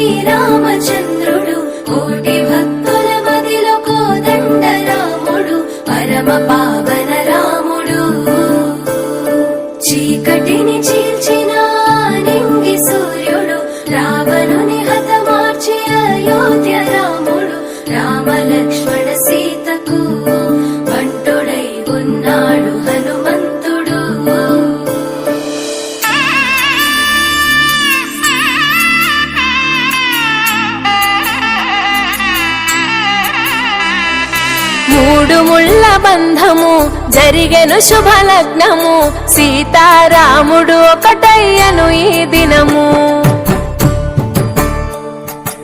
శ్రీరామచంద్రుడు కోటి భక్తుల మదిలో కోదండ రాముడు పరమ పావన రాముడు చీకటిని చీల్చిన నింగి సూర్యుడు రావణుని హతమార్చి అయోధ్య రాముడు రామ లక్ష్మణ సీతకు బంటుడై ఉన్నాడు హనుమంతుడు మూడు ముళ్ళ బంధము జరిగెను శుభలగ్నము సీతారాముడు ఒకటయ్యను ఈ దినము